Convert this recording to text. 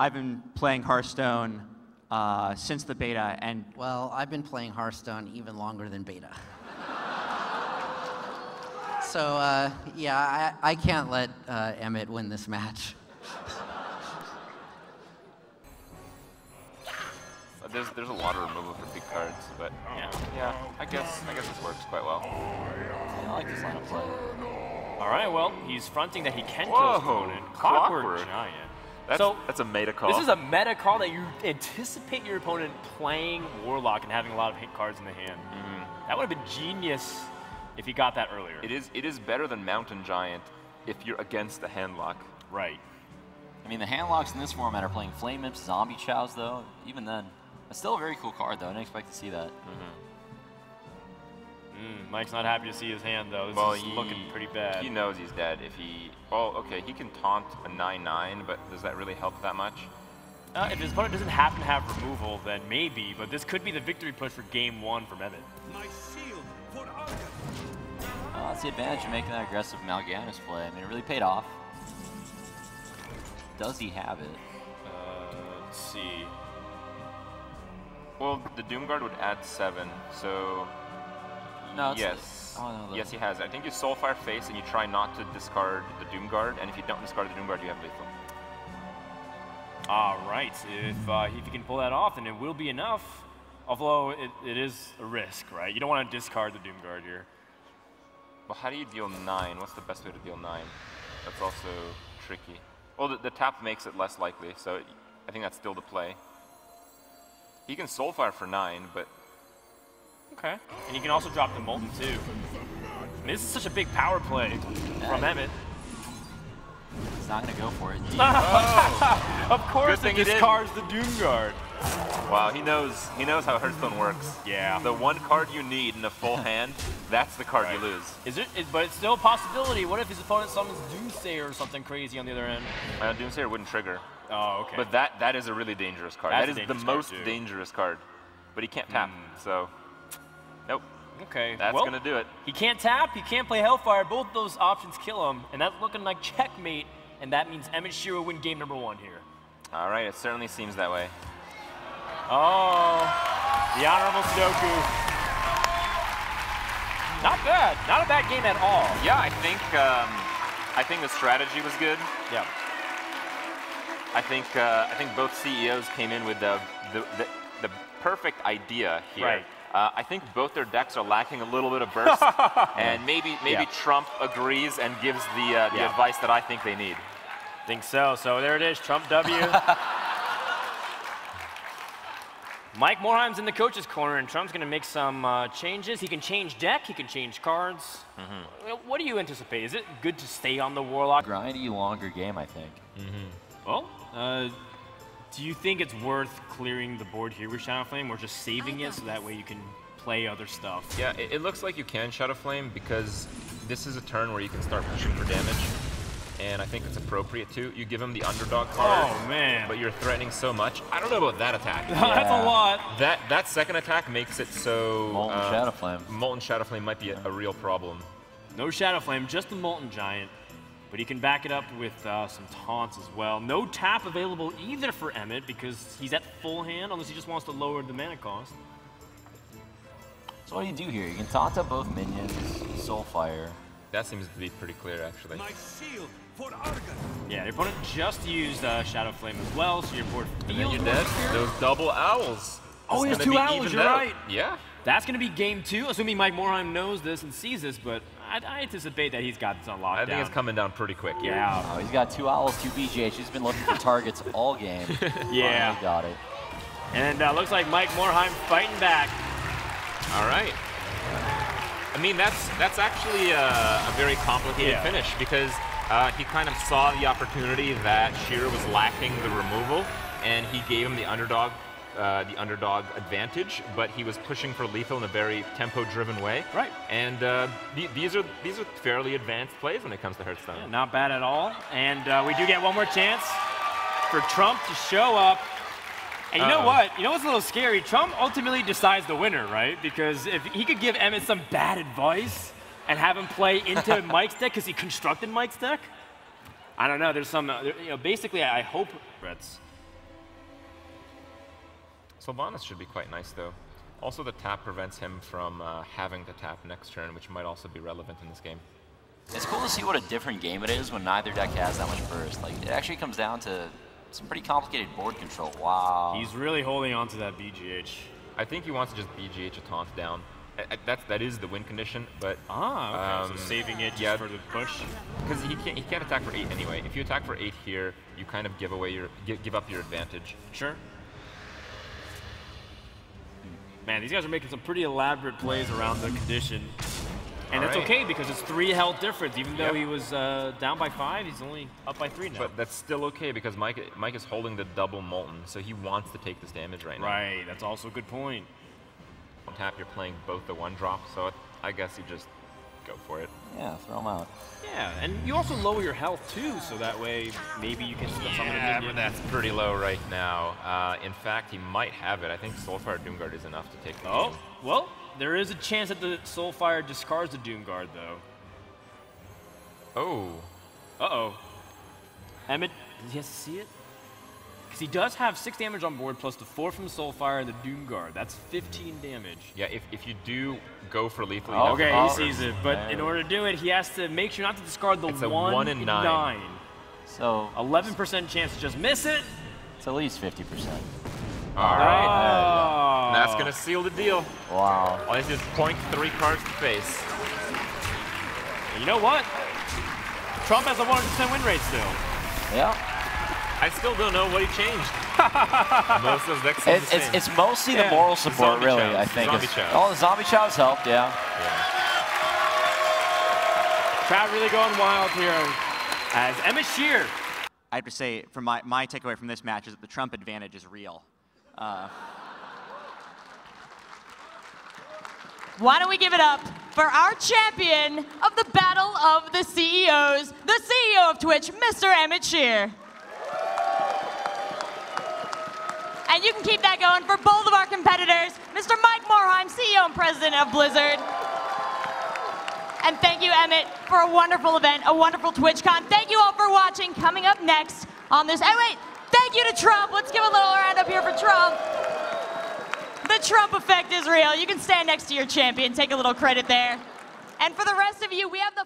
I've been playing Hearthstone since the beta, and Well, I've been playing Hearthstone even longer than beta. So, yeah, I can't let Emmett win this match. There's a lot of removal for big cards, but yeah, I guess this works quite well. Yeah, I like this line of play. All right, well, he's fronting that he can kill his opponent. Clockwork Giant. That's a meta call. This is a meta call that you anticipate your opponent playing Warlock and having a lot of hit cards in the hand. That would have been genius if he got that earlier. It is better than Mountain Giant if you're against the handlock. Right. I mean, the handlocks in this format are playing Flame Imps, Zombie Chows, though. Even then, it's still a very cool card, though. I didn't expect to see that. Mike's not happy to see his hand, though. This is looking pretty bad. He knows he's dead if he... Oh, okay, he can taunt a 9/9, but does that really help that much? If his opponent doesn't happen to have removal, then maybe, but this could be the victory push for game 1 for Mehmet. That's the advantage of making that aggressive Mal'Ganis play. I mean, it really paid off. Does he have it? Let's see. Well, the Doomguard would add 7, so... No, yes. Oh, no, yes, he has it. I think you Soulfire face and you try not to discard the Doomguard, and if you don't discard the Doomguard, you have lethal. All right. If you can pull that off, then it will be enough. Although it is a risk, right? You don't want to discard the Doomguard here. Well, how do you deal 9? What's the best way to deal 9? That's also tricky. Well, the tap makes it less likely, so I think that's still the play. He can Soulfire for 9, but... Okay. And you can also drop the Molten, too. I mean, this is such a big power play from Emmett. He's not going to go for it. Of course he discards the Doomguard. Wow, he knows how Hearthstone works. Yeah. The one card you need in a full hand, that's the card you lose. But it's still a possibility. What if his opponent summons Doomsayer or something crazy on the other end? Doomsayer wouldn't trigger. Oh, okay. But that is a really dangerous card. That is the most dangerous card. But he can't tap, so nope. Okay. That's well, going to do it. He can't tap, he can't play Hellfire. Both those options kill him, and that's looking like checkmate, and that means Emmett Shear will win game number 1 here. All right, it certainly seems that way. Oh, the Honorable Sudoku. Not bad. Not a bad game at all. Yeah, I think the strategy was good. Yeah. I think both CEOs came in with the perfect idea here. Right. I think both their decks are lacking a little bit of burst, and maybe Trump agrees and gives the advice that I think they need. Think so. So there it is, Trump W. Mike Morheim's in the coach's corner, and Trump's going to make some changes. He can change deck, he can change cards. What do you anticipate? Is it good to stay on the Warlock? Grindy, longer game, I think. Well, do you think it's worth clearing the board here with Shadow Flame, or just saving it so that way you can play other stuff? Yeah, it looks like you can Shadow Flame because this is a turn where you can start pushing for damage. And I think it's appropriate too. You give him the underdog card. Oh man! But you're threatening so much. I don't know about that attack. That's a lot. That second attack makes it so. Molten Shadow Flame. Molten Shadow Flame might be a real problem. No Shadow Flame, just the Molten Giant. But he can back it up with some taunts as well. No tap available either for Emmett because he's at full hand, unless he just wants to lower the mana cost. So what do you do here? You can taunt up both minions, Soulfire. That seems to be pretty clear, actually. Yeah, your opponent just used Shadow Flame as well, so your board feels you're dead. Those double owls. Oh, he has 2 owls, you're right. Yeah. That's going to be game 2, assuming Mike Morheim knows this and sees this, but I anticipate that he's got this on lockdown. I think it's coming down pretty quick. Yeah. Oh, he's got 2 owls, 2 BGH. He's been looking for targets all game. Yeah. Finally got it. And looks like Mike Morheim fighting back. All right. I mean, that's actually a very complicated finish because he kind of saw the opportunity that Shearer was lacking the removal, and he gave him the underdog advantage, but he was pushing for lethal in a very tempo-driven way. Right. And these are fairly advanced plays when it comes to Hearthstone. Yeah, not bad at all. And we do get one more chance for Trump to show up. And you know what? You know what's a little scary? Trump ultimately decides the winner, right? Because if he could give Emmett some bad advice and have him play into Mike's deck because he constructed Mike's deck, I don't know. There's some, basically, I hope Brett's. Sylvanas should be quite nice, though. Also, the tap prevents him from having to tap next turn, which might also be relevant in this game. It's cool to see what a different game it is when neither deck has that much burst. Like, it actually comes down to some pretty complicated board control. Wow. He's really holding on to that BGH. I think he wants to just BGH a taunt down. That is the win condition, but okay. So saving it just for the push. Because he can't attack for 8 anyway. If you attack for 8 here, you kind of give up your advantage. Sure. Man, these guys are making some pretty elaborate plays around the condition. And that's okay because it's 3 health difference. Even though he was down by 5, he's only up by 3 now. But that's still okay because Mike is holding the double Molten, so he wants to take this damage right now. Right, that's also a good point. On tap, you're playing both the 1-drop, so I guess you just go for it. Yeah, throw him out. Yeah, and you also lower your health too, so that way maybe you can summon a minion. But that's pretty low right now. In fact, he might have it. I think Soulfire Doomguard is enough to take the game. Well, there is a chance that the Soulfire discards the Doomguard, though. Oh. Uh-oh. Emmett, does he have to see it? Because he does have 6 damage on board, plus the 4 from the Soulfire and the Doomguard. That's 15 damage. Yeah, if you do go for lethal, okay, he sees it. But in order to do it, he has to make sure not to discard the 1 in 9. So 11% chance to just miss it. It's at least 50%. All right. That's going to seal the deal. Wow. All he has to do is point 3 cards to face. And you know what? Trump has a 100% win rate still. Yeah. I still don't know what he changed. Most of those decks are the same. It's mostly the moral support, really, I think. Oh, the Zombie Chows helped, yeah. Crowd really going wild here as Emmett Shear. I have to say, from my takeaway from this match is that the Trump advantage is real. Why don't we give it up for our champion of the Battle of the CEOs, the CEO of Twitch, Mr. Emmett Shear. And you can keep that going for both of our competitors, Mr. Mike Morheim, CEO and President of Blizzard. And thank you, Emmett, for a wonderful event, a wonderful TwitchCon. Thank you all for watching. Coming up next on this, wait, thank you to Trump. Let's give a little round up here for Trump. The Trump effect is real. You can stand next to your champion, take a little credit there. And for the rest of you, we have the